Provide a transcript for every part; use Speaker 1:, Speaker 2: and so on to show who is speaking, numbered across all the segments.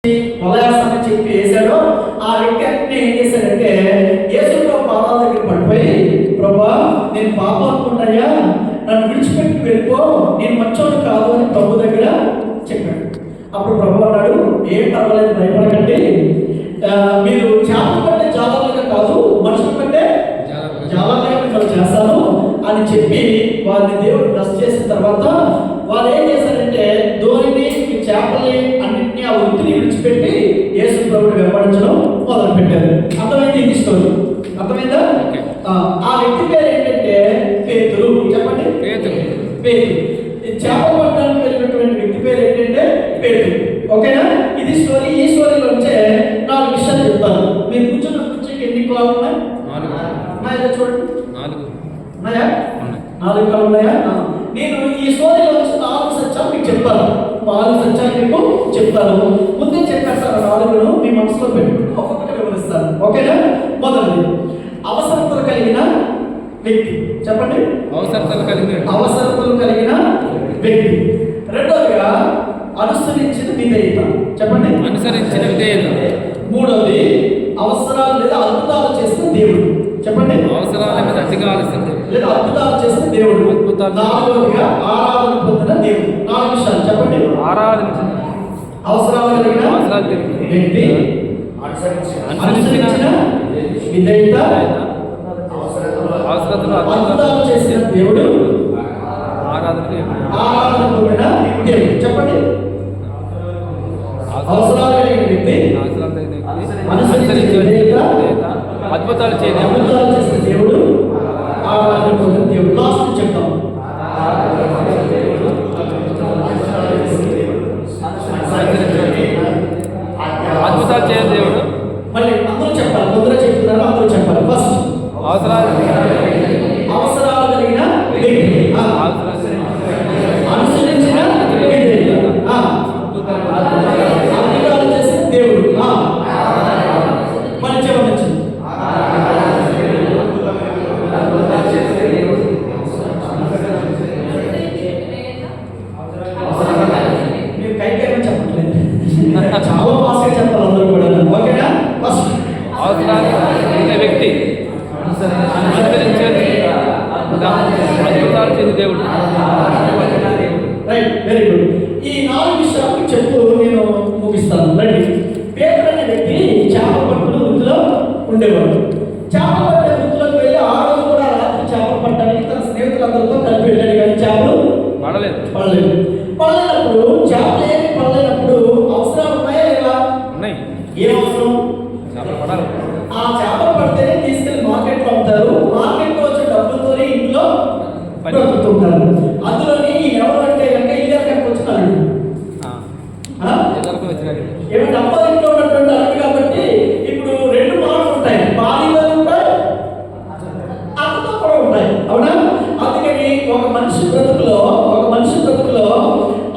Speaker 1: వలయాసని చెప్పి వేశాడో ఆ వ్యక్తి అన్ని ఏం చేశాడంటే యేసు పాదాల దగ్గర పడిపోయి, ప్రభా నేను పాపాత్ముడయ్యా, నన్ను విడిచిపెట్టి వెళ్ళిపో, నేను మంచోడు కాదు అని ప్రభు దగ్గర చెప్పాడు. అప్పుడు ప్రభు అన్నాడు, ఏం పర్వాలేదు, భయపడకండి, మీరు చేపలు పట్టే జాలర్లుగా కాదు, మనుషులు పట్టే జాలర్లుగా మిమ్మల్ని చేస్తాను అని చెప్పి వారిని దేవుడు బ్లెస్ చేసిన తర్వాత వాళ్ళు ఏం చేశారంటే ధోనిని, చేపల్ని అన్నింటినీ ఆ వృత్తిని విడిచిపెట్టి యేసు ప్రభువుని వెంబడించడం మొదలు పెట్టారు. అర్థమైంది ఇది స్టోరీ? అర్థమైందా? ఆ వ్యక్తి పేరు ఏంటంటే పేతురు. చెప్పండి, పేతురు. చేప పట్టడానికి వెళ్ళినటువంటి వ్యక్తి పేరు ఏంటంటే పేతురు. ఓకేనా? ఇది స్టోరీ. ఈ స్టోరీలో వచ్చే 4 విషయాలు చెప్తాను. మీరు కూర్చున్న కూర్చొని ఎన్ని కాలు ఉన్నాయి? 4 చూడండి. 4 కాలు ఉన్నాయా? నేను ఈ స్టోరీలో వచ్చి 4 సత్యాలు మీకు చెప్తాను. 4 సత్యాలు మీకు చెప్తాను. ముందే చెప్పేస్తాను, 4 మీ మనసులో పెట్టుకుని ఒక్కొక్కటి వివరిస్తాను. ఓకేనా? మొదటిది, అవసరతలు కలిగిన వ్యక్తి. చెప్పండి, అవసరతలు కలిగిన వ్యక్తి. రెండోదిగా అనుసరించిన విధేయత. చెప్పండి, అనుసరించిన విధేయత. మూడోది, అవసరాలు లేదా అద్భుతాలు చేసిన దేవుడు. చెప్పండి, అవసరాల మీద లేదా అద్భుతాలు చేసిన దేవుడు. నాలుగోదిగా ఆరాధన పొందిన దేవుడు. 4 విషయాలు చెప్పండి. ఆరాధించిన, అవసరాలు కలిగిన వ్యక్తి, అనుసరించిన విధేయత, అద్భుతాలు చేసిన దేవుడు, ఆరాధన పొందిన దేవుడు. చెప్పండి, అవసరాలు కలిగిన వ్యక్తి, అనుసరించిన విధేయత, అద్భుతాలు చేసిన దేవుడు, ఆరాధన పొందిన దేవుడు. లాస్ట్ చెప్తాం. అద్భుతాలు చేయని దేవుడు. మళ్ళీ అందరూ చెప్పాలి, కొందరు చెప్తున్నారు, అందరూ చెప్పాలి. ఫస్ట్ అవసరాలు కలిగిన వ్యక్తి, అనుసరించిన అద్భుతాలు చేసిన దేవుడు. మళ్ళీ చెప్పవచ్చు, మీరు కైకేమని చెప్పట్లేదు, చాలా ఫాస్ట్గా చెప్పాలి అందరూ కూడా. ఓకేనా? ఫస్ట్ అవసరాలు వ్యక్తి, అద్భుతాలు చేసే దేవుడు. Right, very good. ఈ 4 విషయాలు చెప్తూ నేను ముగిస్తాను. రండి. పేతురు అనే వ్యక్తి చేపల పట్టుకుని వృత్తిలో ఉండేవాడు. చేపలు పట్టే వృత్తిలోకి వెళ్ళి ఆ రోజు కూడా రాత్రి చేపలు పట్టడానికి తన స్నేహితులందరితో కలిపి వెళ్ళాడు, కానీ చేపలు పడలేనప్పుడు, చేపలు ఏమి పడలేనప్పుడు అవసరాలు ఉన్నాయా లేదా? ఏం అవసరం? ఆ చేపలు పడితేనే తీసుకెళ్లి మార్కెట్లో అమ్ముతారు. మార్కెట్లో వచ్చే డబ్బులతోనే ఇంట్లో బ్రతుకుతుంటారు. అందులోని ఎవరు అంటే కనుక ఇద్దరికి వచ్చినాడు, ఏమంటే అబ్బాయి ఇంట్లో ఉన్నటువంటి అల్లుడు కాబట్టి ఇప్పుడు 2 మాటలు ఉంటాయి, భార్యలో ఉంటాయి, అక్కతో కూడా ఉంటాయి. అవునా? అందుకని ఒక మనిషి బ్రతుకులో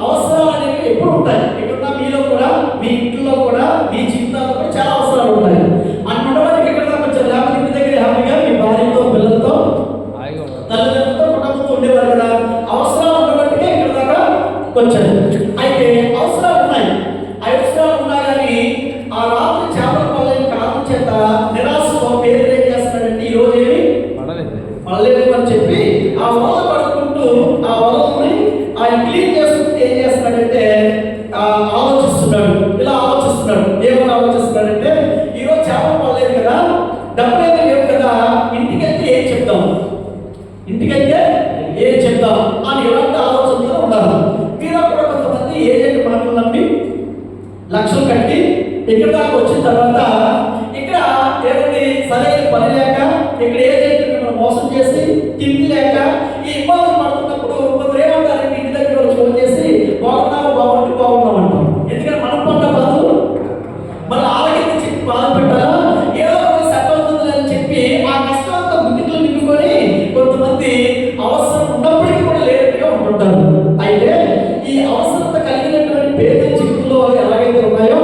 Speaker 1: అవసరాలు అనేవి ఎప్పుడు ఉంటాయి. ఇక్కడ మీలో కూడా, మీ ఇంట్లో కూడా, మీ జీవితాల్లో కూడా చాలా అవసరాలు ఉంటాయి. అని ఉండడానికి ఎక్కడ దాకా వచ్చారు? లేకపోతే ఇంటి దగ్గర హ్యాపీగా మీ భార్యతో, పిల్లలతో, తల్లిదండ్రులతో, కుటుంబంతో ఉండేవారు కదా. అవసరాలు ఉండబట్టికే ఇక్కడ దాకా వచ్చారు. అయితే అవసరాలు ఉన్నాయి. అవసరాలు ఉన్నా కానీ ఆ రాత్రి చేపలు పడలేని కారణం చేత నిరాశతో పేరు ఏం చేస్తున్నాడంటే ఈ రోజు ఏమి పడలేదు అని చెప్పి ఆ వలలు పడుకుంటూ ఆ వలని ఆయన క్లీన్ చేసుకుంటూ ఏం చేస్తున్నాడంటే ఆలోచిస్తున్నాడు. ఇలా ఆలోచిస్తున్నాడు. ఏమని ఆలోచిస్తున్నాడంటే ఈరోజు చేపలు పడలేదు కదా, డబ్బులు ఏమీ లేవు కదా, ఇంటికెళ్తే ఏం చెప్తాం అని ఎలాంటి ఆలోచనతో ఉన్నారు. మీరు కూడా కొంతమంది ఏజెంట్ మాటలు నమ్మి లక్షలు కట్టి ఇక్కడ దాకా వచ్చిన తర్వాత ఇక్కడ ఏదండి సరైన పని లేక, ఇక్కడ ఏజెంట్ మిమ్మల్ని మోసం చేసి తిండి లేక ఈ ఇబ్బందులు పడుతున్నప్పుడు కొందరు ఏమంటారంటే ఇంటి దగ్గర ఫోన్ చేసి బాగున్నాం అంటాం. ఎందుకంటే మనం పడ్డ బాధలు మన ఆరోగ్యం చెప్పి బాధ పెట్టాలా, ఏదో ఒక సఫలవుతుంది అని చెప్పి ఆ కష్టంతో గుండెలు నింపుకొని కొంతమంది అవసరం ఉన్నప్పటికీ కూడా లేనట్టుగా ఉంటుంటారు. అయితే ఈ అవసరత కలిగినటువంటి పేద జీవితంలో ఎలాగైతే ఉన్నాయో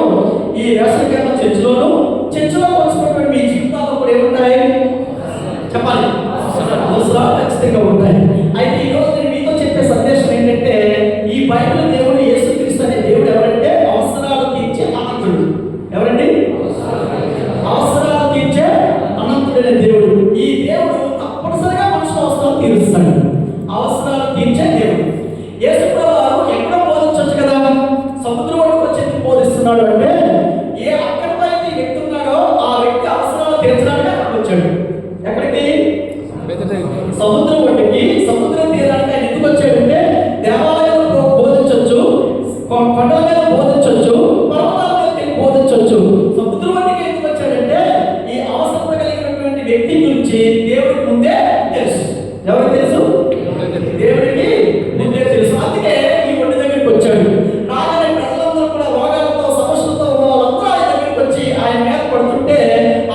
Speaker 1: ఈ రేషన్ చర్చిలో వచ్చినటువంటి మీ జీవితాల్లో కూడా ఏముంటాయి చెప్పాలి, అవసరాలు ఖచ్చితంగా ఉంటాయి. అయితే ఈ రోజు నేను మీతో చెప్పే సందేశం ఏంటంటే ఈ బైబిల్ దేవుడు యేసుక్రీస్తు అనే దేవుడు ఎవరంటే అవసరాలు తీర్చే నాయకుడు. బోధిస్తున్నాడు అంటే, ఏ అక్కడతో అయితే ఈ వ్యక్తి ఉన్నాడో ఆ వ్యక్తి అవసరాలు తీర్చడానికి అక్కడికి వచ్చాడు. ఎక్కడికి? సముద్రం ఒడ్డుకి, సముద్రం తీరానికి ఆయన ఎందుకు వచ్చాడంటే, దేవాలయంలో బోధించవచ్చు, కొండల మీద బోధించవచ్చు, పర్వతాల మీద బోధించవచ్చు. సముద్రం ఒడ్డుకి ఎందుకు వచ్చాడంటే, ఈ అవసరం కలిగినటువంటి వ్యక్తి గురించి దేవుడికి ముందే తెలుసు. ఎవరికి తెలుసు? దేవుడికి ముందే తెలుసు. అందుకే ఈ ఒడ్డు దగ్గరికి వచ్చాడు. రాగానే ప్రజలందరూ కూడా రోగాలతో సమస్యలతో ఉన్న వాళ్ళందరూ ఆయన దగ్గరికి వచ్చి ఆయన మీద పడుతుంటే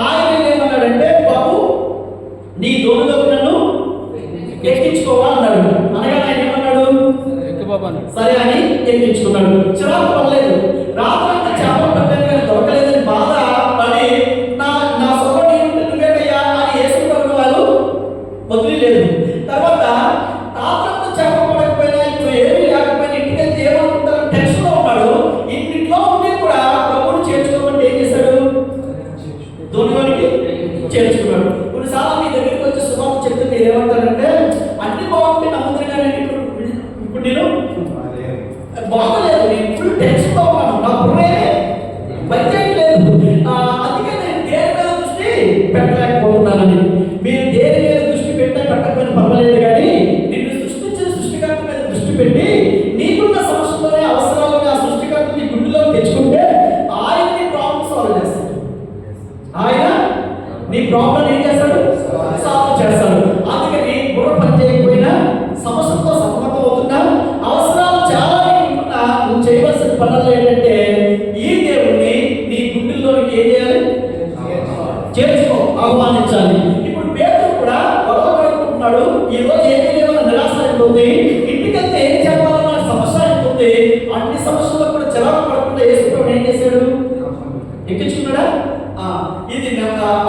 Speaker 1: ఆయన ఏమన్నాడంటే, బాబు నీ దోణిలోకి నన్ను ఎక్కించుకోవా అన్నాడు. అనగా ఆయన ఏమన్నాడు? సరే అని ఎక్కించుకున్నాడు. చిరాకు పడలేదు. రాత్రంతా చేపలు పట్టాను కానీ దొరకలేదని బాధ పడి నా నా సొంత నువ్వేటయ్యా అని వేసుకున్న వాళ్ళు వదిలేదు. తర్వాత రాత్రంతా చేపలు పడకపోయినా ఇప్పుడు ఏమీ లేకపోయినా ఇంటికి వెళ్తే ఏమనుకుంటారు టెన్షన్ లో ఉన్నాడు. ఇంట్లో ఉండి కూడా ప్రభువుని చేర్చుకోమంటే ఏం చేశాడు? దోణిలోనికి చేర్చుకున్నాడు. కొన్నిసార్లు మీ దగ్గరికి వచ్చి సువార్త చెప్తే మీరు ఏమంటారంటే, అన్ని బాగుంటే నమ్ముతారు కానీ ఇప్పుడు నేను బాగలేదు, నేను ఫుల్ టెన్షన్ తో ఉన్నాను, నా బుర్రే పనిచేయట్లేదు, అందుకే నేను దేని మీద దృష్టి పెట్టలేకపోతున్నానని. మీరు దేని మీద దృష్టి పెట్టకపోయినా పర్వాలేదు కానీ నిన్ను సృష్టించిన సృష్టికర్త మీద దృష్టి పెట్టి నీకున్న సమస్యలోనే అవసరాలుగా సృష్టికర్త నీ గుండెలో తెచ్చుకుంటే ఆయన నీ ప్రాబ్లం సాల్వ్ చేస్తాడు. ఆయన నీ ప్రాబ్లం ఏం చేస్తాడు? సాల్వ్ చేస్తాడు. అందుకని బుర్ర పని చేయకపోయినా సమస్యలతో సతమతం అవుతున్నా అవసరాలు చాలా నీకున్నా నువ్వు చేయవలసిన పనులు ఏంటంటే ఈ దేవుణ్ణి నీ గుండెల్లోనికి ఏం చేయాలి? చేర్చుకో, ఆహ్వానించాలి. ఇప్పుడు పేతురు కూడా గొడవ కడుపుకుంటున్నాడు. ఈ రోజు ఏమీ లేవన్న నిరాశ అవుతుంది. ఇంటికెళ్తే ఏం చెప్పాలన్న సమస్య అవుతుంది. అన్ని సమస్యలకు కూడా చిరాకు పడకుండా యేసుప్రభువు ఏం చేశాడు? ఎక్కించుకున్నాడా? ఇది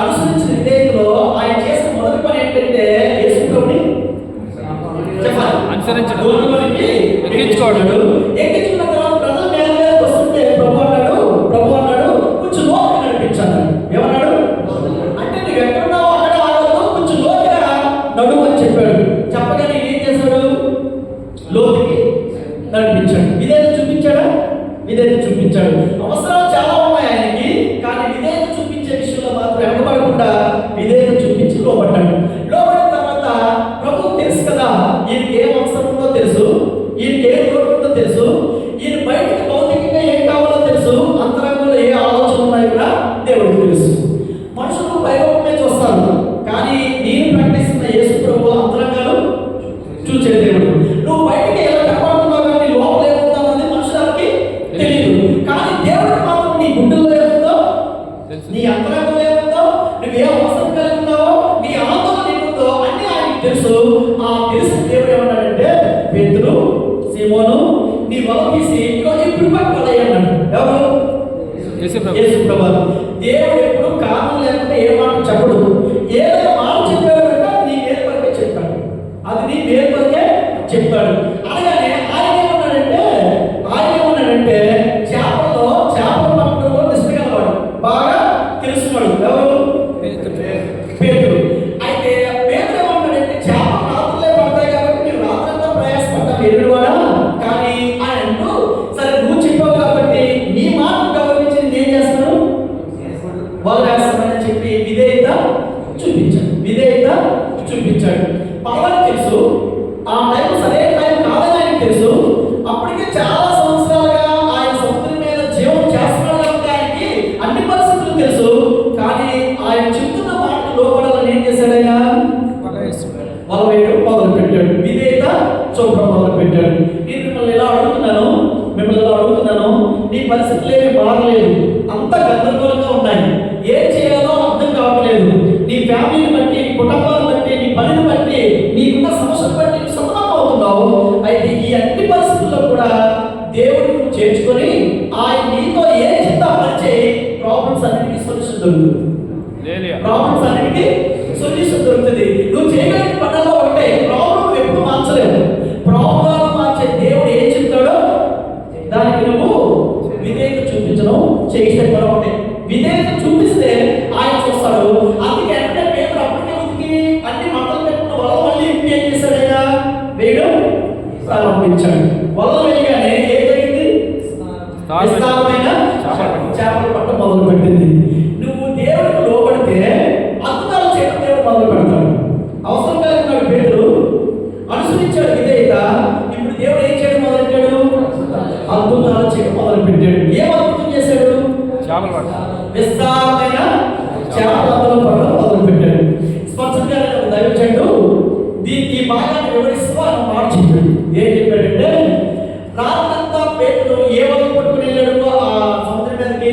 Speaker 1: అనుసరించిన విధేయతలో ఆయన చేసిన మొదటి పని ఏంటంటే యేసుప్రభుని చెప్పాలి, అనుసరించడం, ఎక్కించుకున్న తర్వాత ప్రజల మీద వస్తుంటే ప్రభు అన్నాడు కొంచెం లోతుగా నడిపించాడు. ఏమన్నాడు అంటే, నువ్వు ఎక్కడున్నావు అక్కడ ఆగదు, కొంచెం లోతుగా నడువు అని చెప్పాడు. చెప్పగానే ఏం చేశాడు? లోతుకి నడిపించాడు. విధేయత చూపించాడా? విధేయత చూపించాడు. అవసరాలు చాలా ఉన్నాయి ఆయనకి, కానీ విధేయత చూపించే విషయంలో మాత్రం వెనకబడకుండా విధేయత చూపించి లోబడ్డాడు. లోబడిన తర్వాత ప్రభువు తెలుసు కదా, ఈయనకి ఏం అవసరం ఉందో తెలుసు, ఈయనకి ఏం లోటు ఉందో తెలుసు, ఈయన బయటకు భౌతికంగా ఏం కావాలో తెలుసు, అంతరంగంలో ఏ ఆలోచన ఉన్నాయో కూడా దేవుడికి తెలుసు. మనుషులు పైరూపమే చూస్తారు, కానీ నేను ప్రకటిస్తున్న యేసు ప్రభువు అంతరంగాలు చూసే దేవుడు. నువ్వు బయటికి ఎలా కనబడుతున్నావు కానీ లోపల ఏముందో అన్నది మనుషులకి తెలియదు. కానీ దేవుడు మాత్రం నీ గుండెల్లో ఏముందో, నీ అంతరంగంలో ఏముందో, నువ్వు ఏ అవసరం కలిగి ఉన్నావో, నీ ఆందోళన ఏముందో అన్ని ఆయనకి తెలుసు. ఆ తెలిసిన దేవుడు ఏమన్నాడంటే, పేతురు, సీమోను, నీ వల తీసి ఇప్పుడు పట్టుకోలయ్య అన్నాడు. ఎవరు? యేసుప్రభువు. దేవుడు ఎప్పుడు కారణం లేకుండా ఏ మాట చెప్పడు. ఏదైనా మాట చెప్పాడంటే నీ మేలు వరకే చెప్పాడు, అది నీ మేలు వరకే చెప్పాడు. అనగానే ఆయన ఏమన్నాడంటే చేపలు పట్టడంలో నిష్ఠగలవాడు, బాగా తెలుసుకున్నాడు. ఎవరు? పేతురు. అయితే పేతురు ఏమన్నాడంటే, చేపలు రాత్రులే పడతాయి కాబట్టి మీరు రాత్రంతా ప్రయాసపడ్డాను ఎరుడువాడా, కానీ ఆయన అంటూ సరే నువ్వు చెప్పావు కాబట్టి నీ మాట గౌరవించి నేను ఏం చేస్తాను? వాళ్ళు వేస్తామని చెప్పి విధేయత చూపించాడు. పర్వాలేదు తెలుసు, ఆ టైం సరైన టైం కాదని ఆయనకు తెలుసు. అప్పటికే చాలా సంవత్సరాలుగా ఆయన సముద్రం మీద జీవం చేస్తున్నాడు కాబట్టి ఆయనకి అన్ని పరిస్థితులు తెలుసు. కానీ ఆయన చెప్తున్న మాటలు లోపడాలని ఏం చేశాడు? ఆయన వల వేయడం మొదలు పెట్టాడు, విధేయత చూపడం మొదలు పెట్టాడు. నేను మిమ్మల్ని ఇలా అడుగుతున్నాను, నీ పరిస్థితులు ఏమి మారలేదు, అంత గందరగోళంగా ఉన్నాయి, ఏం చేయాలో అర్థం కావట్లేదు. నీ ఫ్యామిలీని బట్టి, నీ కుటుంబాన్ని బట్టి, నీ పనిని బట్టి, నీకున్న సమస్యను బట్టి నువ్వు సతమతం అవుతున్నావు. అయితే ఈ అన్ని పరిస్థితుల్లో కూడా దేవుడిని చేర్చుకొని ఆయన నీతో ఏం చెప్తా పరిచే ప్రాబ్లమ్స్ అన్నిటికీ సొల్యూషన్ దొరుకుతుంది. నువ్వు చేయగలిగిన పనుల్లో ఒకటే, ప్రాబ్లం ఎప్పుడు మార్చలేవు. ప్రాబ్లం మార్చే దేవుడు ఏం చెప్తాడో దానికి నువ్వు విధేయత చూపించడం చేసే పని ఒకటే. విధేయత చూపిస్తే ఆయన చూస్తాడు. అందుకే అంటే పేతురు అప్పటికే ఉతికి అన్ని మంటలు పెట్టుకున్న వల మళ్ళీ ఏం చేశాడు? ఆయన వేయడం ప్రారంభించాడు. వల వేయగానే ఏం జరిగింది? విస్తారమైన చేపలు పట్ట మొదలు పెట్టింది. నువ్వు దేవుడికి లోబడితే అద్భుతాలు చేయడం దేవుడు మొదలు పెడతాడు. అవసరం కలిగినాడు పేతురు, అనుసరించాడు విధేయత. ఇప్పుడు దేవుడు ఏం చేయడం మొదలెట్టాడు? అద్భుతాలు చేయడం మొదలు పెట్టాడు. ఏం అద్భుతం చేశాడు? విస్తారమైన చేపలు పట్టడం మొదలు పెట్టాడు. స్పష్టంగా దైవజనుడు ఈ భాగాన్ని వివరిస్తూ ఆయన మాట చెప్పాడు. ఏం చెప్పాడంటే, రాత్రంతా పేతురు ఏ వరకు పట్టుకుని వెళ్ళాడు? ఆ సముద్రం మీదకి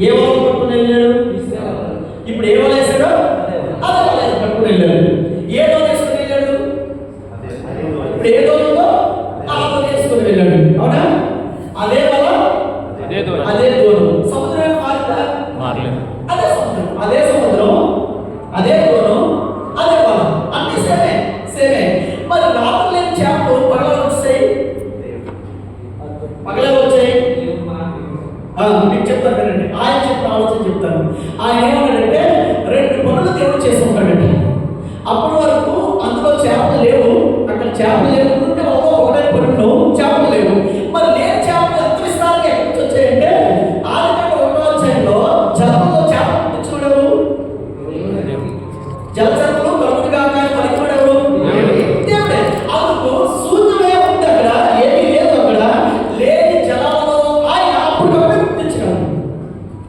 Speaker 1: ఏ వరకు పట్టుకుని వెళ్ళాడు? ఇప్పుడు ఏ వల వేసాడో అదే వల పట్టుకుని వెళ్ళాడు. ఏ దోణ వేసుకుని వెళ్ళాడు? ఇప్పుడు ఏ దోణలో ఆ దోణ వేసుకుని వెళ్ళాడు. అవునా? అదే వల అదే దోణ. సముద్రం మారలేదు. అదే సముద్రం అదే సముద్రం అదే దోణ అదే వల, అన్ని సేమే. మరి రాత్రి లేని చేపలు పగల వచ్చాయి. మీకు చెప్తాను కదండి, ఆయన చెప్పిన ఆలోచన చెప్తాను. ఆయన ఏమన్నాడంటే, 2 పనులు దేవుడు చేసి ఉంటాడండి. అప్పటి వరకు అందులో చేపలు లేవు. అక్కడ చేపలు లేకుంటే ఒకటే పనులు చేపలు లేవు. మరి లేని చేపలు ఎంత విస్తారంగా ఎక్కడి నుంచి వచ్చాయంటే, ఆదికాండం 1వ అధ్యాయంలో జలంలో చేపలు పుట్టించుకోవడం, జలచరులు కలుగుగా పలికిపడేవాడు దేవుడే. అందుకు శూన్యమే ఉంది, అక్కడ ఏమీ లేదు. అక్కడ లేని జలాలలో ఆయన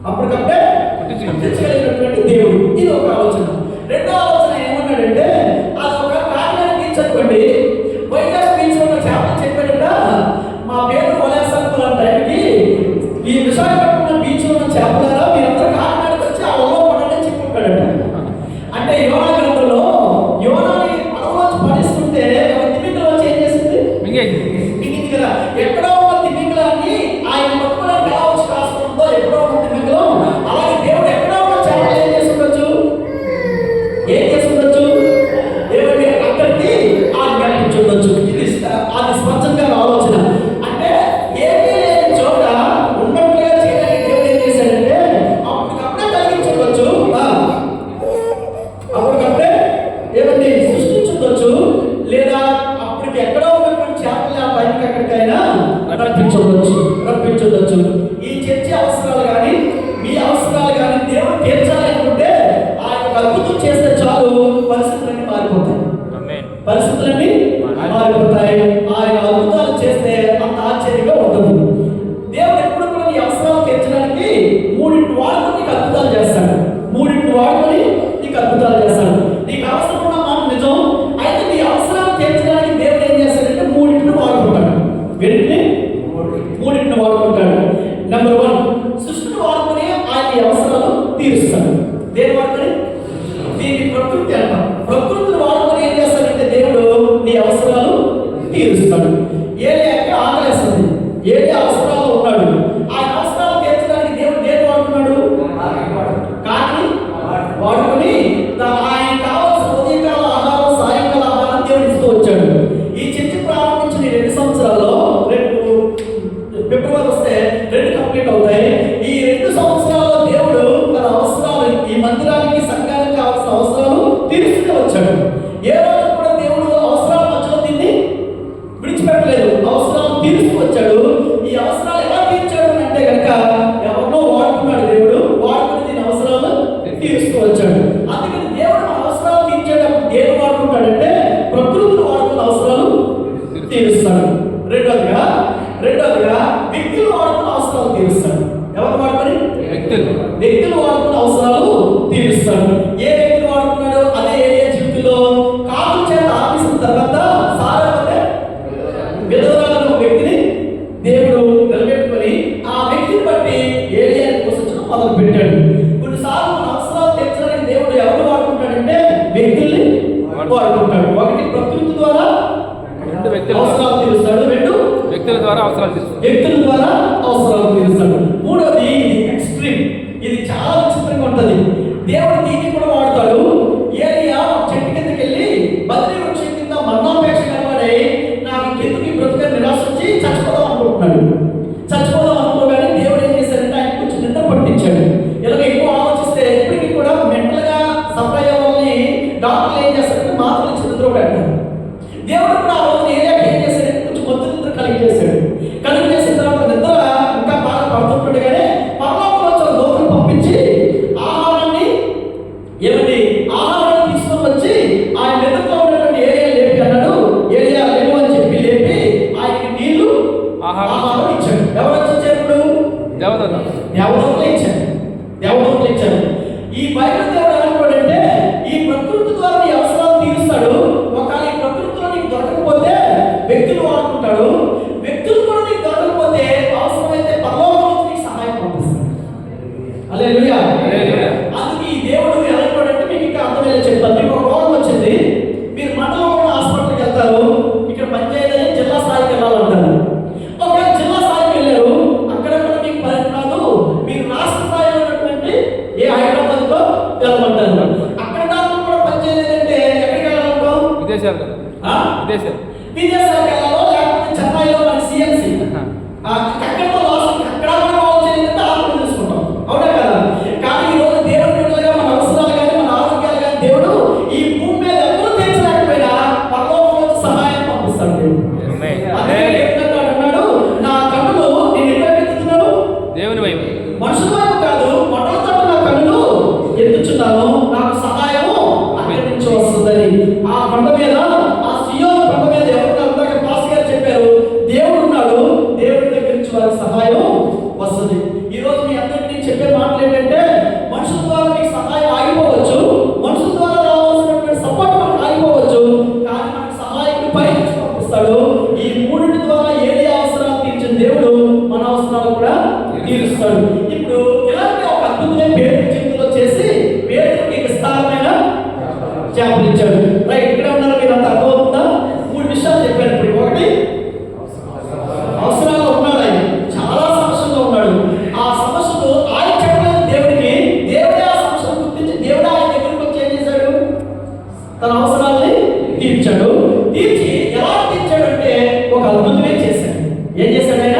Speaker 1: అప్పటికప్పుడే పుట్టించగలిగినటువంటి దేవుడు. ఇది ఒక ఆలోచన. రెండో ఆలోచన ఏమన్నాడంటే, అది ఒక కాకినాడ బీచ్ అనుకోండి, వైజాగ్ బీచ్ ఉన్న చేపలు చెప్పాడంట, మా పేరు వలేసాను టైంకి ఈ విశాఖపట్నం బీచ్ ఉన్న చేపలారా మీరందరూ కాకినాడకి వచ్చి ఆ ఒళ్ళో పడని చెప్పుకుంటాడంట. అంటే యోనా గ్రంథంలో యోనాని అడవులోంచి పడిస్తుంటే తిమింగలం వచ్చి ఏం చేసింది? మింగింది కదా. ఎక్కడో ఉన్న తిమింగలాన్ని ఆయన పట్టుకోవడానికి ఎలా వచ్చి కాస్తుందో, ఎక్కడో ఉన్న తిమింగలం, అలాగే దేవుడు ఎక్కడో ఉన్న చేపలు ఏం చేసి ఉండొచ్చు? దేవుడి అక్కడికి ఆజ్ఞాపించుండొచ్చు. అది స్పష్టంగా ఆలోచన. అంటే ఏమీ లేని చోట ఉన్నట్లుగా చేయడానికి దేవుడు ఏం చేశాడంటే, అప్పటికప్పుడే కలిగించుండొచ్చు, అప్పటికప్పుడే ఏమండి సృష్టించుండొచ్చు, లేదా అప్పటికి ఎక్కడో ఉన్నటువంటి చేపలు ఆ పైకి ఎక్కడికైనా రప్పించుండొచ్చు. ఈ చర్చ అవసరాలు కానీ మీ అవసరాలు కానీ దేవుడు తీర్చాలనుకుంటే ఆయన అద్భుతం చేస్తే చాలు, పరిస్థితులన్నీ మారిపోతాయి. ఆయన అద్భుతాలు చేస్తే అంత ఆశ్చర్యంగా ఉంటుంది. దేవుడు ఎప్పుడు కూడా నీ అవసరాలు తీర్చడానికి 3 వాడుకొని నీకు అద్భుతాలు చేస్తాడు. 3 వాడుకొని నీకు అద్భుతాలు చేస్తాడు. నీకు అవసరం ఉన్న మాట నిజం. అయితే నీ అవసరాలు తీర్చడానికి దేవుడు ఏం చేస్తాడంటే 3 వాడుకుంటాడు. వీటిని 3 వాడుకుంటాడు. నెంబర్ 1, సృష్టిని వాడుకొని ఆయన అవసరాలు తీరుస్తాడు. దేని వాడుకొని? దీన్ని ప్రకృతి అంటాం. ప్రకృతిని వాడుకొని ఏం చేస్తాడంటే దేవుడు నీ అవసరాలు తీరుస్తాడు. ఏలియాకి ఆకలేస్తుంది, ఏలియా అవసరాలు ఉన్నాడు. ఆయన అవసరాలు తీర్చడానికి దేవుడు దేని వాడుకున్నాడు? కాకి వాడుకొని ఆయన కావాల్సిన ఉదయకాల ఆహారం, సాయంకాల ఆహారం దేవుడు ఇస్తూ వచ్చాడు. ఈ చర్చ ప్రారంభించిన 2 సంవత్సరాల్లో, ఫిబ్రవరి వస్తే 2 కంప్లీట్ అవుతాయి. ఈ 2 సంవత్సరాల్లో దేవుడు తన అవసరాలు, ఈ మందిరానికి సంఘానికి కావాల్సిన అవసరాలు తీరుస్తూ వచ్చాడు. ఏ రోజు కూడా దేవుడు అవసరాల మధ్యలో దీన్ని విడిచిపెట్టలేదు, అవసరాలు తీరుస్తూ వచ్చాడు. ఈ అవసరాలు ఎలా తీర్చాడు అంటే కనుక ఎవరినో వాడుకున్నాడు దేవుడు, వాడుకుని దీని అవసరాలు తీరుస్తూ వచ్చాడు. అందుకని దేవుడు మన అవసరాలు తీర్చేటప్పుడు దేని వాడుకుంటాడంటే ప్రకృతిని వాడుకున్న అవసరాలు తీరుస్తాడు. రెండోదిగా వ్యక్తులు వాడుకున్న అవసరాలు తీరుస్తాడు. ఎవరు వాడుకొని? వ్యక్తులు వాడుకున్న అవసరాలు తీరుస్తాడు. ఏ వ్యక్తులు వాడుకున్నాడు? అదే ఏరియా జీవితంలో కాదు చేత ఆఫీసిన తర్వాత సారవతే విధవరాలను వ్యక్తిని దేవుడు నిలబెట్టుకొని ఆ వ్యక్తిని బట్టి ఏరియాని పోషించడం మొదలు పెట్టాడు. కొన్నిసార్లు మన అవసరాలు తీర్చడానికి దేవుడు ఎవరు వాడుకుంటాడంటే వ్యక్తుల్ని వాడుకుంటాడు. 1 ప్రకృతి ద్వారా అవసరాలు తీరుస్తాడు, 2 వ్యక్తుల ద్వారా అవసరాలు తీరుస్తాడు. 3వది ఎక్స్ట్రీమ్. ఇది చాలా విచిత్రంగా ఉంటుంది. దేవుడు దీన్ని కూడా వాడతాడు. ఏలియా చెట్టు కిందకి వెళ్ళి బద్రీ వృక్షం కింద మరణాపేక్ష కనబడి నాకు కిందకి బ్రతుక నిరాశ వచ్చి చచ్చిపోదాం అనుకోగానే దేవుడు ఏం చేశాడంటే ఆయన కొంచెం నిద్ర పట్టించాడు. ఇలాగ ఎక్కువ ఆలోచిస్తే ఇప్పటికీ కూడా మెంటల్ గా సఫర్ అయ్యే వాళ్ళని డాక్టర్లు ఏం చేస్తారంటే మాత్రలు ఇచ్చి నిద్ర పెడతారు. దేవుడు కూడా ఆ రోజు ఏలియాకి ఏం చేశాడంటే కొంచెం కొత్త నిద్ర కలిగజేశాడు. కలిగజేసిన తర్వాత నిద్ర ఇంకా బాగా పడుతుంటాడు. దేవదూతలు ఇచ్చారు. ఈ బైబిల్ దేవుడు అనుకోడంటే ఈ ప్రకృతి ద్వారా నీ అవసరాలు తీరుస్తాడు. ఒకవేళ ఈ ప్రకృతిలో నీకు దొరకకపోతే వ్యక్తులు వాడుకుంటాడు. వ్యక్తులు కూడా నీకు దొరకకపోతే అవసరమైతే పరలోకం నీకు సహాయం పంపిస్తాడు. హల్లెలూయా. అందుకే ఈ దేవుడు అనుకోడంటే మీకు ఇంకా అర్థమయ్యేలా చెప్తాను. మీకు ఒక రోగం వచ్చింది, మీరు మండలంలో హాస్పిటల్కి వెళ్తారు, ఇక్కడ పంచాయతీ జిల్లా స్థాయికి వెళ్ళాలంటారు. ఒకవేళ జిల్లా స్థాయికి వెళ్ళారు, అక్కడ కూడా మీకు పని కాదు, మీరు రాష్ట్ర స్థాయిలో ఉన్నటువంటి ఏ హైదరాబాద్లో వెళ్ళమంటారు. అక్కడ డాక్టర్ కూడా పంచాయతీ అంటే ఎక్కడికి వెళ్ళాలంటాం? విదేశాలకు వెళ్ళాలో, లేకపోతే చెన్నైలో మన సిఎంసి అక్కడ అక్కడ చేయాలంటే ఆత్మ తీసుకుంటాం. అవునా కదా? కానీ ఈ రోజు దేవుడు బిడ్డలుగా మన అవసరాలు కానీ మన ఆరోగ్యాలు కానీ దేవుడు ఈ భూమి మీద ఎవరు తీర్చలేకపోయినా పరలోకంలో సహాయం పంపిస్తాడు దేవుడు. అన్నాడు, నా కన్నులు నేను ఎక్కడ ఎత్తుతున్నాను? దేవుని వైపు, మనుషుల వైపు కాదు, మొట్టలతో నా కన్నులు ఎత్తుచున్నాను, నాకు సహాయము అక్కడి నుంచి వస్తుందని. ఆ కొండ మీద, ఆ సియోను కొండ మీద ఎవరు పాస్ గారు చెప్పారు, దేవుడు ఉన్నాడు, దేవుడి దగ్గర నుంచి వారికి సహాయం వస్తుంది. ఈ రోజు మీ అందరికీ చెప్పే మాటలు ఏంటంటే, మనుషుల ద్వారా మీకు సహాయం ఆగిపోవచ్చు, మనుషుల ద్వారా రావాల్సినటువంటి సపోర్ట్ మనకు ఆగిపోవచ్చు, కానీ మనకు సహాయం పై నుంచి పంపిస్తాడు. ఈ మూడింటి ద్వారా ఏది అవసరాలు తీర్చిన దేవుడు మన అవసరాలు కూడా తీరుస్తాడు. ఇప్పుడు ఇలాంటి ఒక అద్భుతమైన పేరు జీవితంలో చేసి పేరుకి విస్తారమైన చేపలు ఇచ్చాడు. రైట్, ఇక్కడ ఉన్నారు మీరు అంత అర్థమవుతుందా? 3 విషయాలు చెప్పారు. ఇప్పుడు ఒకటి, అవసరాలు ఉన్నాడు ఆయన, చాలా సమస్యల్లో ఉన్నాడు. ఆ సమస్యలు ఆయన చెప్పలేదు దేవుడికి, దేవుడే ఆ సమస్యలు గుర్తించి దేవుడే ఆయన దగ్గరికి వచ్చి ఏం చేశాడు? తన అవసరాల్ని తీర్చాడు. తీర్చి ఎలా తీర్చాడు అంటే ఒక అద్భుతమే చేశాడు. ఏం చేశాడు ఆయన?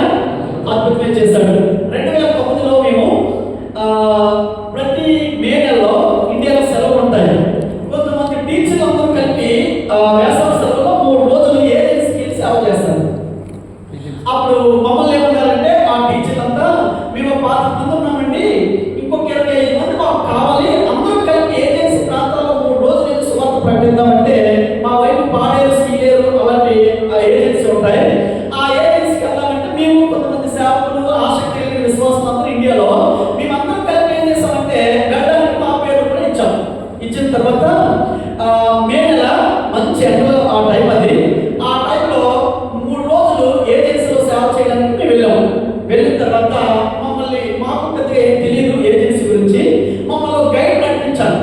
Speaker 1: అద్భుతమే చేశాడు. 2009లో మేము ప్రతి మే నెలలో ఇండియాలో సెలవులు ఉంటాయి. కొంతమంది టీచర్లు అందరూ కలిపి వేసవి సెలవులో 3 రోజులు ఏజెన్సీకి సేవ చేస్తారు. అప్పుడు మమ్మల్ని ఏమన్నారంటే, ఆ టీచర్లు అంతా మేము 5 మంది ఉన్నామండి, ఇంకొక 25 మంది మాకు కావాలి, అందరూ కలిపి ఏజెన్సీ ప్రాంతాల్లో 3 రోజులు సువార్త ప్రకటిద్దామంటే, మా వైపు పాడేరు, సీలేరు అలాంటి ఏజెన్సీ ఉంటాయి. ఆ ఏజెన్సీకి వెళ్ళాలంటే మేము కొంతమంది సేవకులు, ఆసక్తి కలిగిన విశ్వాసం అందరూ ఇండియాలో మేమందరం కలిపి ఏం చేస్తామంటే వెళ్ళడానికి మా పేరు కూడా ఇచ్చాం. ఇచ్చిన తర్వాత మే నెల మంచి ఎండలో ఆ టైం అది, ఆ టైంలో 3 రోజులు ఏజెన్సీలో సేవ చేయడానికి మేము వెళ్ళాము. వెళ్ళిన తర్వాత మమ్మల్ని, మాకు పెద్దగా ఏం తెలియదు ఏజెన్సీ గురించి, మమ్మల్ని ఒక గైడ్ నడిపించాలి.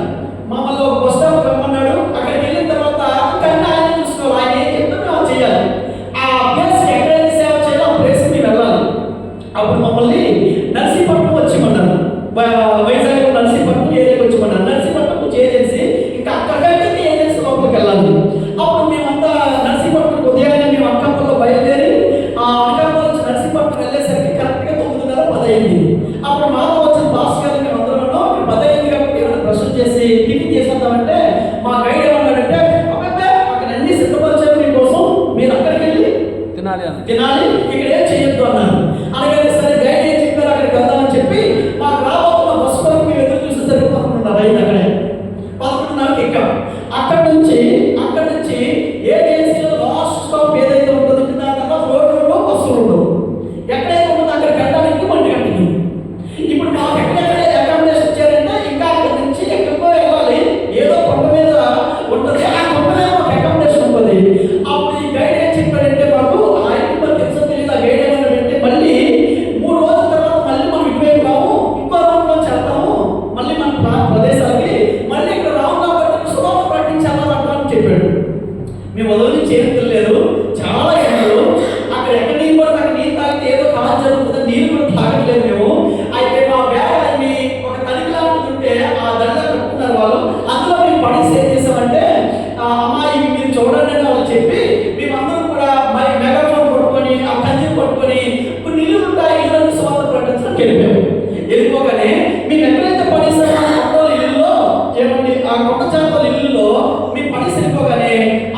Speaker 1: మమ్మల్ని ఒక బస్ స్టాప్ రమ్మన్నాడు. అక్కడికి వెళ్ళిన తర్వాత కన్నా ఆయన చూసుకోవాలి, ఆయన ఏం చెప్తే మేము చేయాలి. ఆ ప్లేస్ ఎక్కడైతే సేవ చేయాలో ఆ ప్లేస్కి మేము వెళ్ళాలి. అప్పుడు మమ్మల్ని నర్సీపట్నం వచ్చేయమన్నారు. వైజాగ్ నర్సీపట్నం ఏరియాకి వచ్చేయమన్నారు. నర్సీపట్నం నుంచి ఏజెన్సీ, ఇంకా అక్కడికైతే ఏజెన్సీ లోపలికి వెళ్ళాలి. అప్పుడు మేమంతా నర్సీపట్నం ఉదయాన్నే మేము అనకాపల్లిలో బయలుదేరి ఆ అనకాపల్లి నుంచి నర్సీపట్నం వెళ్ళేసరికి కరెక్ట్గా 9:30, 10 అయింది. అప్పుడు మాతో వచ్చిన భాస్ గారు మేము అందరూ 10 అయింది కాబట్టి ఏమైనా బ్రష్ చేసి టిఫిన్ చేసేద్దామంటే మా గైడ్ ఏమన్నాడంటే, అక్కడ అన్ని సిద్ధపరిచారు మీకోసం, మీరు అక్కడికి వెళ్ళి తినాలి, ఇక్కడ ఏం చేయొద్దు అన్నారు. అనగానే సరే గైడ్ ఏం చెప్పారు, అక్కడికి వెళ్దామని చెప్పి మాకు రాబోతున్న బస్సు వరకు మేము ఎదురు చూసేసరికి 11:30 అయింది. అక్కడే 11:30కి ఎక్కాం. అక్కడి నుంచి ఏజెన్సీలో లాస్ట్ స్టాప్ ఏదైతే ఉంటుందో దానికన్నా రోడ్డు బస్సులు ఉండవు. ఎక్కడైతే ఉంటుందో అక్కడికి వెళ్ళడానికి 1 గంటకి. ఇప్పుడు మాకు ఎక్కడెక్కడ అకామిడేషన్ ఇచ్చారంటే ఇంకా అక్కడి నుంచి ఎక్కడికో వెళ్ళాలి, ఏదో కొండ మీద ఉంటుంది, ఆ కొండ మీద మాకు అకామిడేషన్ ఉంటుంది. అప్పుడు ఈ గైడ్ ఏం చెప్పారంటే, మాకు ఆయనకి మరి తెలుసో తెలియదు, ఆ గైడ్ ఏమన్నాడంటే, మళ్ళీ 3 రోజుల తర్వాత మళ్ళీ మనం ఇటువైపు రాము, ఇంకో రౌండ్ నుంచి వెళ్తాము, మళ్ళీ మన ప్రదేశాలకి మళ్ళీ ఇక్కడ రావు కాబట్టి సువార్త ప్రకటించాలని చెప్పాడు. మేము వదిలి చేరుకోలేదు, చాలా ఎండలు, అక్కడ ఎక్కడ నీళ్ళు పడితే అక్కడ నీళ్ళు తాగితే ఏదో కాదు జరుగుతుంది, నీళ్ళు కూడా తాగట్లేదు మేము. అయితే మా బ్యాగ్ అన్ని ఒక తడికి లాంటిది ఉంటే ఆ దండ కట్టుకున్నారు వాళ్ళు, అందులో మేము పడేసి ఏం చేసామంటే, అమ్మాయి మీరు చూడండి అని వాళ్ళు చెప్పి మేమందరం కూడా మరి మెగాఫోన్ పట్టుకొని ఆ కంచె పట్టుకొని కొన్ని ఇల్లు ఉంటాయి, ఇల్లు సువార్త ప్రకటించడానికి వెళ్ళిపోయాము. వెళ్ళిపోగానే మేము ఎక్కడైతే పడేసామో ఆ ఇల్లులో ఏమండి, ఆ కొత్త చేపల ఇల్లులో మేము పడేసి వెళ్ళిపోగానే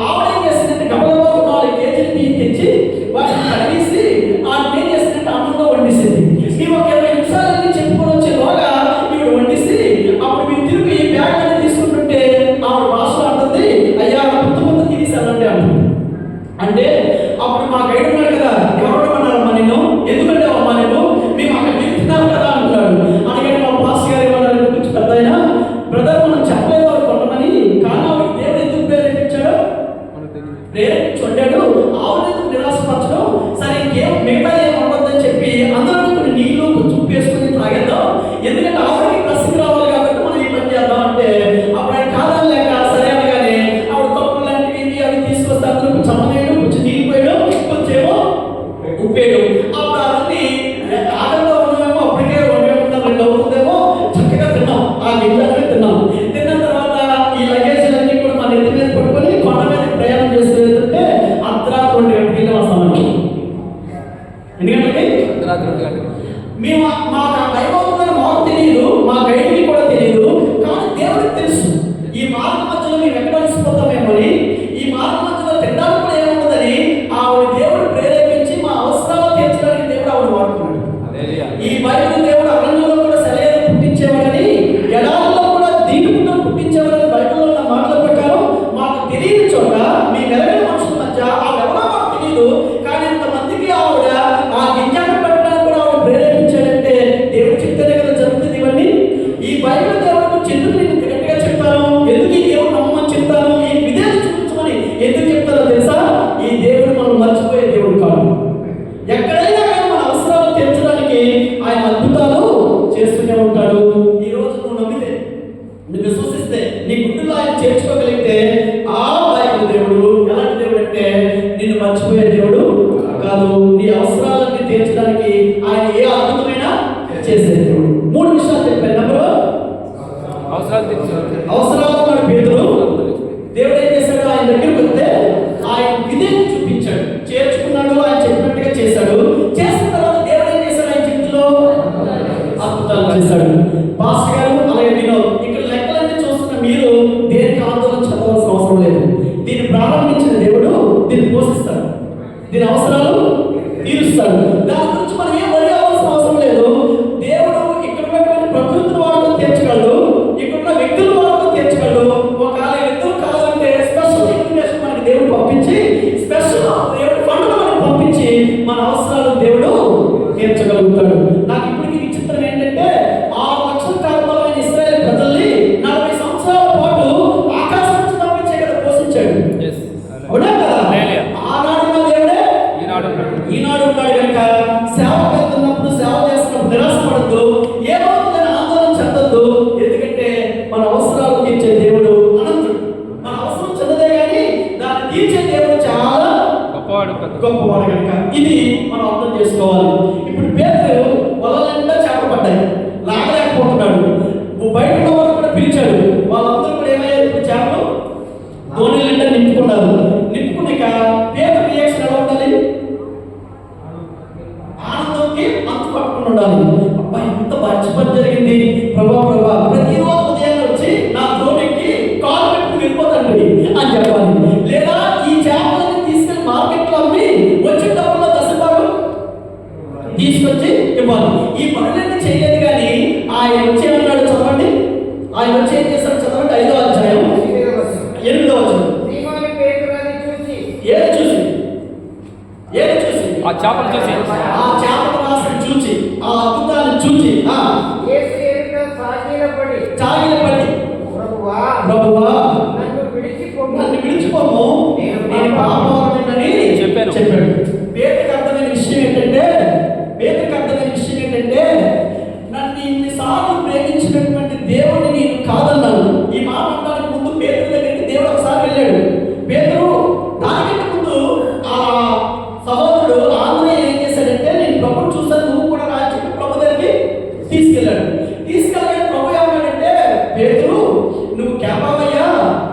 Speaker 1: ఆవిడ ఏం చేసిందంటే గబగబా 4 కేజీలు బియ్యం తెచ్చి వాటిని కడిగేసి ఆవిడ ఏం చేసిందంటే అన్నంలో వండిసింది. మేము ఒక 20 నిమిషాలు చెప్పుకొని వచ్చేలోగా ఇవి వండిసి అప్పుడు మేము తిరిగి ఈ బ్యాగ్ అనేది తీసుకుంటుంటే ఆవిడ భాషలో అంటుంది, అయ్యా ముందు తినేసానంటే అంటుంది. అంటే అప్పుడు మా గైడ్ ఉన్నాడు కదా, ఎవరు అన్నారమ్మా నేను, ఎందుకంటే అమ్మా నేను మేము అక్కడ వెళ్తున్నా మాకు ఆ భయమవుతుందని మాకు తెలియదు, మా గైడ్కి కూడా తెలియదు, కానీ దేవుడికి తెలుసు ఈ మార్గ మధ్యలో మేము ఎక్కడ అలసిపోతామేమని, ఈ మార్గ మధ్యలో తినడానికి కూడా ఏముండదని ఆవిడ దేవుడు ప్రేరేపించి మా అవసరాలు తీర్చడానికి దేవుడు ఆవిడ వాడుకున్నాడు. ఈ బైబిల్ దేవుడు అరణ్యంలో కూడా సెలయేరు పుట్టించేవాడని, ఎడారిలో కూడా దీనికుండా పుట్టించేవాడని బైబిల్లో ఉన్న మాటల ప్రకారం మాకు తెలియని చోట మీ వెలగని మనుషుల మధ్య ఆవిడెవరో మాకు తెలియదు, కానీ ఇంతమందికి ఆవిడ ఆ గింజాన్ని పెట్టడానికి కూడా ఆవిడ ప్రేరేపించాడంటే దేవుడు చెప్తేనే కదా జరుగుతుంది ఇవన్నీ. ఈ బైబిల్ దేవుడు చెందుకు నేను ఇంత గట్టిగా చెప్తాను, ఎందుకు ఈ దేవుడు నమ్మని చెప్తాను, ఈ విధేయత చూపించమని ఎందుకు చెప్తారో తెలుసా? ఈ దేవుడు మనం మర్చిపోయే దేవుడు కాదు. ఎక్కడైనా కానీ మన అవసరాలు తీర్చడానికి ఆయన అద్భుతాలు చేస్తూనే ఉంటాడు. ఈ రోజు నువ్వు నమ్మితే, నువ్వు విశ్వసిస్తే, నీ గుండెల్లో ఆయన చేర్చుకోగలిగితే ఆ బైబిల్ దేవుడు ఎలాంటి దేవుడు అంటే నిన్ను మర్చిపోయే దేవుడు కాదు. నీ అవసరాలన్నీ తీర్చడానికి ఆయన ఏ అద్భుతమైనా చేసే దేవుడు. 3 విషయాలు చెప్పాను. నెంబర్ అవసరాలు మన పేదలు దేవుడు ఏం చేశాడు? ఆయన దగ్గరికి వస్తే ఆయన విధేయత చూపించాడు, చేర్చుకున్నాడు, ఆయన చెప్పినట్టుగా చేశాడు. చేసిన తర్వాత దేవుడు ఏం చేశాడు? ఆయన చేతిలో అద్భుతాలు చేశాడు. పాస్టర్ గారు అలాగే వినోద్, ఇక్కడ లెక్కలన్నీ చూస్తున్న మీరు దేనికి ఆందోళన చెందవలసిన అవసరం లేదు. దీన్ని ప్రారంభించిన దేవుడు దీన్ని పోషిస్తాడు, దీని అవసరాలు తీరుస్తాడు. దాని గురించి మనం ఏం వరి అవ్వాల్సిన అవసరం లేదు. దేవుడు ఇక్కడ ఉన్నటువంటి ప్రకృతిని వాడుతూ తీర్చగలడు, ఇక్కడున్న వ్యక్తులు వాడుతూ తీర్చగలడు. ఒకవేళ వ్యక్తులు కావాలంటే స్పెషల్ ఇన్విటేషన్ మనకి దేవుడు పంపించి, స్పెషల్ దేవుడు ఫండ్ను మనకు పంపించి మన అవసరాలు దేవుడు తీర్చగలుగుతాడు. నాకు ఇప్పటికీ విచిత్రం ఏంటంటే 6 లక్షల కాలంలో ఇశ్రాయేల్ ప్రజల్ని 40 సంవత్సరాల పాటు ఆకాశం నుంచి పంపించే కదా పోషించాడు. అవునా కదా? ఆనాడున్న దేవుడే ఈనాడు ఉన్నాడు కనుక సేవ పెడుతున్నప్పుడు, సేవ చేస్తున్నప్పుడు నిరాశపడద్దు, ఏమవుతుందని ఆందోళన చెందొద్దు. ఎందుకంటే మన అవసరాలు తీర్చే దేవుడు అనంతుడు. మన అవసరం చెందదే కానీ దాన్ని తీర్చే దేవుడు చాలా గొప్పవాడు కనుక ఇది మనం అర్థం చేసుకోవాలి. ఇప్పుడు పేతురు వలలెండా చేపలు పడ్డాయి, లాగలేకపోతున్నాడు. బయట ఉన్న వాళ్ళు కూడా పిలిచాడు, వాళ్ళందరూ కూడా ఏమయ్యారు? ఇప్పుడు చేపలు ధోని నిండా నింపుకున్నారు. నింపుకున్నాక పేతురు రియాక్షన్ ఎలా ఉండాలి? ఆనందంకి అంత పట్టుకుని ఉండాలి. అబ్బాయి ఎంత మంచి పని జరిగింది, ప్రభా ప్రతిరోజు ఉదయాన్నే వచ్చి నా ధోనికి కాలు పెట్టుకుని వెళ్ళిపోతాండి అని చెప్పాలి. లేదా ఈ చేపలని తీసుకెళ్లి మార్కెట్లో అమ్మి వచ్చిన డబ్బుల్లో 10% తీసుకొచ్చి ఇవ్వాలి. ఈ పనులన్నీ చేయలేదు కానీ ఆయన వచ్చి ఏమన్నాడు చదవండి. ఆయన వచ్చి ఏం చేశాడు చదవండి. 5వ అధ్యాయం 8వ వచనం. ఏది చూసి
Speaker 2: ఆ చేపలు చూసి,
Speaker 1: ఆ చేపల వాసన చూసి, ఆ అద్భుతాన్ని చూసి చాగిలపడి ప్రభువా నన్ను విడిచిపోము, నేను పాపవాడినని చెప్పాడు. పేతురుకి అర్థమైన విషయం ఏంటంటే నన్ను ఇన్నిసార్లు ప్రేమించినటువంటి దేవుడిని నేను కాదన్నాను. ఈ మాట అనడానికి ముందు పేతురు దగ్గరికి దేవుడు ఒకసారి వెళ్ళాడు. పేతురు దానికంటే ముందు ఆ సహోదరుడు ఆంధ్రయ్య ఏం చేశాడంటే నేను ప్రభుని చూసాను, నువ్వు కూడా రా చెప్పి ప్రభు దగ్గరికి తీసుకెళ్ళాడు. తీసుకెళ్ళగానే ప్రభు ఏమన్నాడంటే, పేతురు నువ్వు కేపావయ్యా,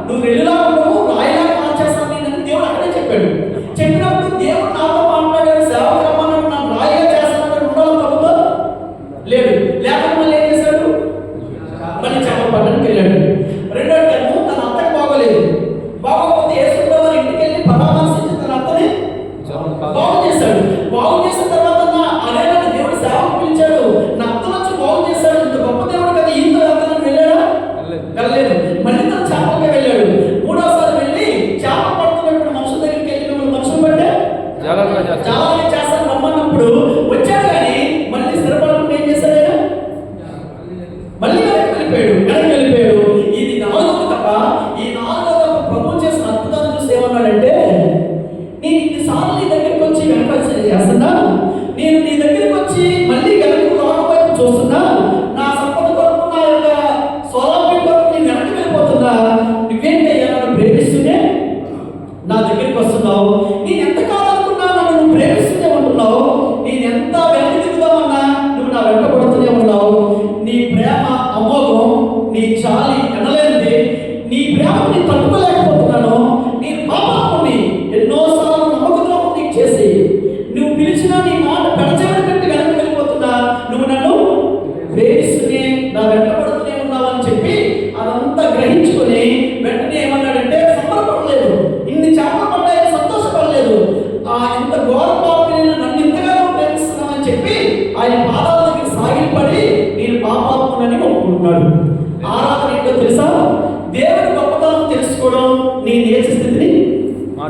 Speaker 1: నువ్వు వెళ్ళిలా నువ్వు రాయిలా మార్చేస్తాను నేను దేవుడు అక్కడే చెప్పాడు. చెప్పినప్పుడు దేవుడు నాతో మాట్లాడాడు, సేవకు రమ్మన్నాడు, నన్ను రాయిగా చేస్తానని ఉండాలి ప్రభుతో లేడు. లేకపోతే ఏం చేశాడు? మళ్ళీ చేపలు పట్టడానికి వెళ్ళాడు. రెండో టైము తన అత్తకి బాగోలేదు. బాగోకపోతే యేసుప్రభు వారి ఇంటికి వెళ్ళి పరామర్శించి తన అత్తని బాగు చేశాడు. బాగు చేసిన తర్వాత అదే దేవుడు సేవకు పిలిచాడు, నా అత్తను వచ్చి బాగు చేశాడు. ఇంత గొప్ప దేవుడు కదా, ఈతో అత్తను వెళ్ళాడా? వెళ్ళలేదు. మళ్ళీ తన చేపలకే వెళ్ళాడు. 3వసారి వెళ్ళి చేప పడుతున్నప్పుడు మనుషుల దగ్గరికి వెళ్ళి మిమ్మల్ని మనుషులు పట్టే చాలా చేస్తాను రమ్మన్నప్పుడు వచ్చాడు. కానీ మళ్ళీ స్థిరపడకుండా ఏం చేశాడు? ఆయన మళ్ళీ వెనక్కి వెళ్ళిపోయాడు. ఇది 4వ తప్ప. ఈ 4వ తప్ప ప్రభు చేసిన అద్భుతాన్ని చూసి ఏమన్నాడంటే, నేను ఇన్నిసార్లు నీ దగ్గరికి వచ్చి వెనకాల్సిన చేస్తున్నా, నేను నీ దగ్గరికి వచ్చి మళ్ళీ వెనక్కి వైపు చూస్తున్నా, నా సంపద కొరకు, నా యొక్క స్వలాభం కొరకు నేను వెనక్కి వెళ్ళిపోతున్నా. నువ్వేంటయ్యా నన్ను ప్రేమిస్తూనే నా దగ్గరికి వస్తున్నావు. నేను ఎంత కావాలనుకున్నా నన్ను నువ్వు ప్రేమిస్తూనే ఉంటున్నావు. నేను ఎంత వెనక్కి దిగుదామన్నా నువ్వు నా వెంట పడుతూనే ఉన్నావు. నీ ప్రేమ అమోఘం, నీ చాలి ఎనలేనిది, నీ ప్రేమను నేను తట్టుకోలేకపోతున్నాను. నేను పాపాత్ముని, ఎన్నోసార్లు నమ్మకద్రోహం నీకు చేసి నువ్వు పిలిచినా నీ మాట పెడచేయడం కంటే వెనక్కి వెళ్ళిపోతున్నా. నువ్వు నన్ను అనుకుంటున్నాడు. ఆరాధన ఏంటో తెలుసా? దేవుడి గొప్పతనం తెలుసుకోవడం, నీ నీచ స్థితిని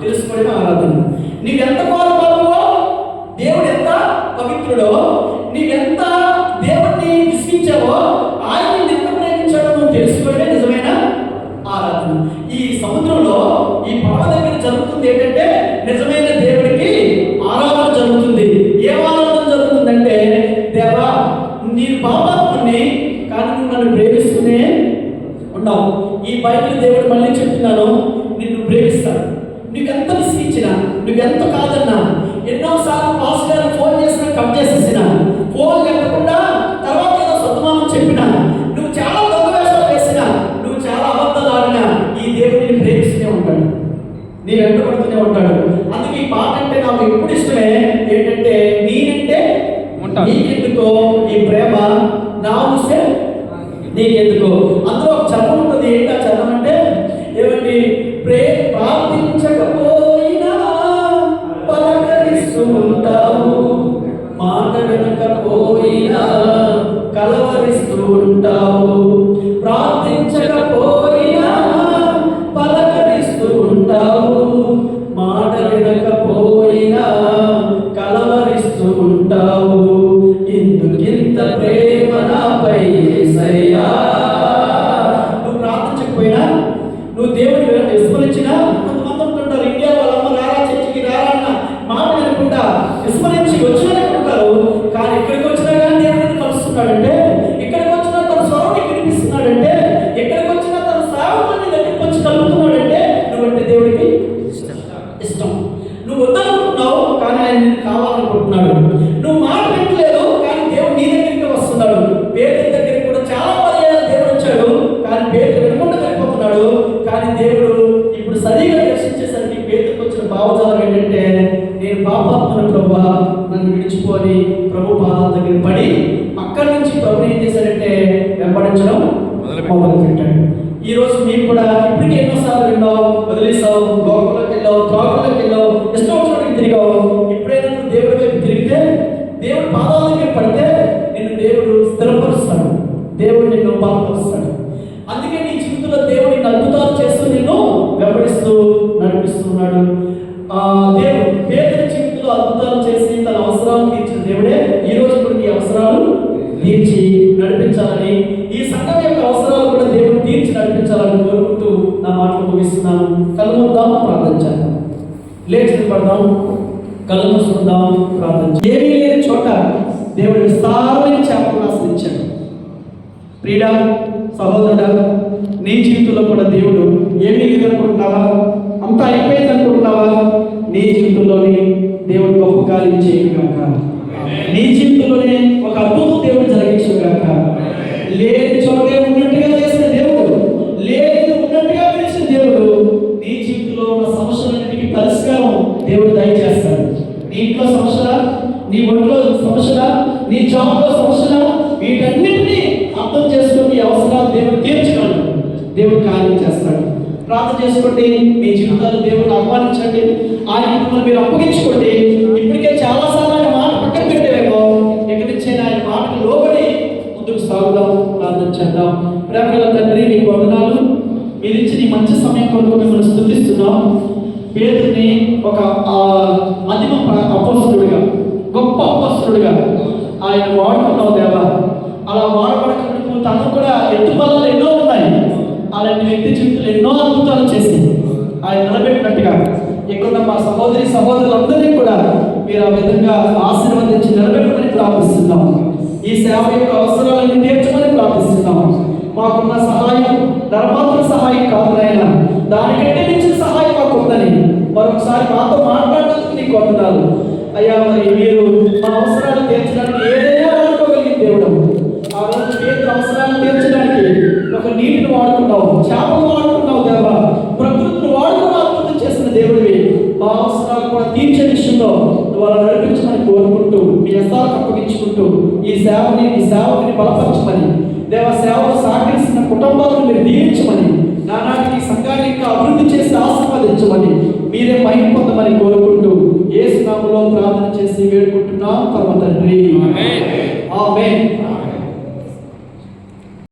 Speaker 1: తెలుసుకోవడమే ఆరాధన. నీవెంత కోరబాబువో, దేవుడు ఎంత పవిత్రుడో, నీవెంత దేవుడిని విశ్వించావో, ఆయన ఎంత ప్రేమించాడో నువ్వు తెలుసుకోవడమే నిజమైన ఆరాధన. ఈ సముద్రంలో ఈ పడవ దగ్గర జరుగుతుంది ఏంటంటే నిజమైన దేవుడికి ఆరాధన జరుగుతుంది. ఏం ఆరాధన జరుగుతుందంటే, దేవా నేను పాపాత్ముని, కానీ నువ్వు నన్ను ప్రేమిస్తూనే ఉన్నావు. ఈ బైబిల్ దేవుడు మళ్ళీ చెప్తున్నాను, నిన్ను ప్రేమిస్తాడు. నువ్వెంత విసిగించినా, నువ్వెంత కాదన్నా, ఎన్నోసార్లు పాస్ గారు ఫోన్ చేసినా కట్ చేసేసిన, ఫోన్ ఎత్తకుండా తర్వాత ఏదో సత్మానం చెప్పినా, నువ్వు చాలా దొంగ వేషాలు వేసినా, నువ్వు చాలా అబద్ధాలు ఆడినా, ఈ దేవుడిని ప్రేమిస్తూనే ఉంటాడు, నీ వెంటబడుతూనే ఉంటాడు. అందుకే ఈ పాట అంటే నాకు ఎప్పుడు ఇష్టమే. ఏంటంటే నేనంటే నీకెందుకో ఈ ప్రేమ, నా ఊసే నీకెందుకో. అందులో ఒక చరణం ఉంటుంది. ఏంటి ఆ చరణం అంటే, ఏమండి, ప్రార్థించకపోయినా పలకరిస్తూ ఉంటావు, మాట వినకపోయినా కలవరిస్తూ ఉంటావు, ప్రార్థించకపోయినా పలకరిస్తూ ఉంటావు, మాట వినకపోయినా కలవరిస్తూ ఉంటావు, ఎందుకింత ప్రేమ నాపై యేసయ్యా. నువ్వు ప్రార్థించకపోయినా, నువ్వు దేవుని విస్మరించినా, కొంతమంది ఉంటుంటారు ఇండియా వాళ్ళమ్మ రారా చర్చికి రారా అన్న మాట వినకుండా విస్మరించి వచ్చినట్టుంటారు. కానీ ఇక్కడికి వచ్చినా కానీ దేవుడిని కలుస్తున్నాడంటే, ఇక్కడికి వచ్చినా తన స్వరాన్ని వినిపిస్తున్నాడంటే, ఎక్కడికి వచ్చినా తన సేవకుని దగ్గరికి వచ్చి కలుపుతున్నాడంటే, నువ్వంటే దేవుడికి ఇష్టం. నువ్వు వద్దనుకుంటున్నావు, కానీ ఆయన నిన్ను కావాలనుకుంటున్నాడు. నువ్వు మాట వినట్లేదు, కానీ దేవుడు నీ దగ్గరికి వస్తున్నాడు. పేదల దగ్గరికి కూడా చాలా పర్యాలు దేవుడు వచ్చాడు, కానీ పేదలు వినకుండా వెళ్ళిపోతున్నాడు. కానీ దేవుడు ఇప్పుడు సరిగా దర్శించేసరికి పేదలకు వచ్చిన భావజాలం ఏంటంటే, నేను పాపాత్మను ప్రభువా, నన్ను విడిచిపోని ప్రభు పాదాల దగ్గర పడి అక్కడి నుంచి ప్రభు ఏం చేశాడంటే వెంబడించడం మొదలు పెట్టాడు. ఈ రోజు మేము కూడా ఇప్పటికే ఎన్నోసార్లు విన్నావు, వదిలేసావు, లోకంలోకి వెళ్ళావు, త్రాగులోకి వెళ్ళావు, ఇష్టం వచ్చినట్టు తిరిగావు. ఇప్పుడైనా నువ్వు దేవుడి వైపు తిరిగితే, దేవుడి పాదాల దగ్గర పడితే నిన్ను దేవుడు స్థిరపరుస్తాడు, దేవుడు నిన్ను బలపరుస్తాడు. అందుకే నీ జీవితంలో దేవుడు నిన్ను అద్భుతాలు చేస్తూ నిన్ను వెంబడిస్తూ నడిపిస్తున్నాడు. దేవుడు పేదల జీవితంలో అద్భుతాలు చేసి తన అవసరాలను తీర్చిన దేవుడే ఈ రోజు కూడా నీ అవసరాలు తీర్చి నడిపించాలని, ఈ సంఘం యొక్క అవసరాలు కూడా దేవుడు తీర్చి నడిపించాలని కోరుకుంటూ నా మాటలు ముగిస్తున్నాను. కళ్ళు మూద్దాం, ప్రార్థన చేద్దాం. లేచి పడదాం, కళ్ళు మూసుకుందాం, ప్రార్థన. ఏమీ లేని చోట దేవుడు విస్తారమైన చేపలు ఆశ్రయించాడు. ప్రియుడా, సహోదరుడా, నీ జీవితంలో కూడా దేవుడు ఏమీ లేదనుకుంటున్నావా? అంతా అయిపోయింది అనుకుంటున్నావా? నీ జీవితంలోనే దేవుడు గొప్ప కార్యం చేయగాక, నీ జీవితంలోనే ఒక అద్భుతం దేవుడు జరిగించగాక. లేని చోటే ఉన్నట్టుగా చేసిన దేవుడు, లేదు ఉన్నట్టుగా పిలిచిన దేవుడు నీ జీవితంలో ఉన్న సమస్యలన్నిటికీ పరిష్కారం దేవుడు దయచేస్తాడు. నీ ఇంట్లో సమస్యల, నీ ఒంట్లో సమస్యల, నీ జాబ్లో సమస్యల, వీటన్నిటినీ అర్థం చేసుకుని అవసరాలు దేవుడు తీర్చగలడు, దేవుడు కార్యం చేస్తాడు. ప్రార్థన చేసుకోండి, మీ జీవితాలు దేవుడు ఆహ్వానించండి, ఆయన మిమ్మల్ని మీరు అప్పగించుకోండి. ఇప్పటికే చాలాసార్లు ఆయన మాట పక్కన పెట్టేవేమో, ఎక్కడి నుంచి ఆయన మాటకు లోబడి ముందుకు సాగుదాం, ప్రార్థన చేద్దాం. ప్రేమగల తండ్రి, నీకు వందనాలు. మీరు ఇచ్చి నీ మంచి సమయం కొరకు మిమ్మల్ని స్తుతిస్తున్నాం. పేతురుని ఒక అధిమ అపోస్తలుడిగా, గొప్ప అపోస్తలుడిగా ఆయన వాడుకున్నావు దేవా. అలా వాడబడకుండా తను కూడా ఎత్తుబలాలు ఎన్నో ఉన్నాయి. అలాంటి వ్యక్తి జీవితంలో ఎన్నో అద్భుతాలు చేసి ఆయన నిలబెట్టినట్టుగా ఇక్కడ మా సహోదరులందరినీ కూడా మీరు ఆ విధంగా ఆశీర్వదించి నిలబెట్టమని ప్రార్థిస్తున్నాం. ఈ సేవ యొక్క అవసరాలను తీర్చమని ప్రార్థిస్తున్నాం. మాకున్న సహాయం ధర్మాత్మ సహాయం కాదు నాయన, దానికంటే మించిన సహాయం మాకు ఉందని మరొకసారి మాతో మాట్లాడడానికి నీకు వందనాలు అయ్యా. మరి మీరు మా అవసరాలు తీర్చడానికి ఏదైనా వాడుకోగలిగిన దేవుడు. ఆ రోజు పేదల అవసరాలను తీర్చడానికి ఒక నీటిని వాడుకున్నావు, చేపలు వాడుకున్నావు దేవా, ప్రకృతిని వాడుకుని అద్భుతం చేసిన దేవుడివి. మా అవసరాలు కూడా తీర్చే విషయంలో వాళ్ళని నడిపించమని కోరుకుంటూ, మీ హస్తాలకు అప్పగించుకుంటూ ఈ సేవకుని బలపరచమని దేవ, సేవలో సహకరిస్తున్న కుటుంబాలను మీరు దీవించమని, నానాటికి సంఘాన్ని ఇంకా అభివృద్ధి చేసి ఆశీర్వదించమని, మీరే మహిమ పొందమని కోరుకుంటూ యేసు నామములో ప్రార్థన చేసి వేడుకుంటున్నాం పరమ తండ్రి. ఆమేన్.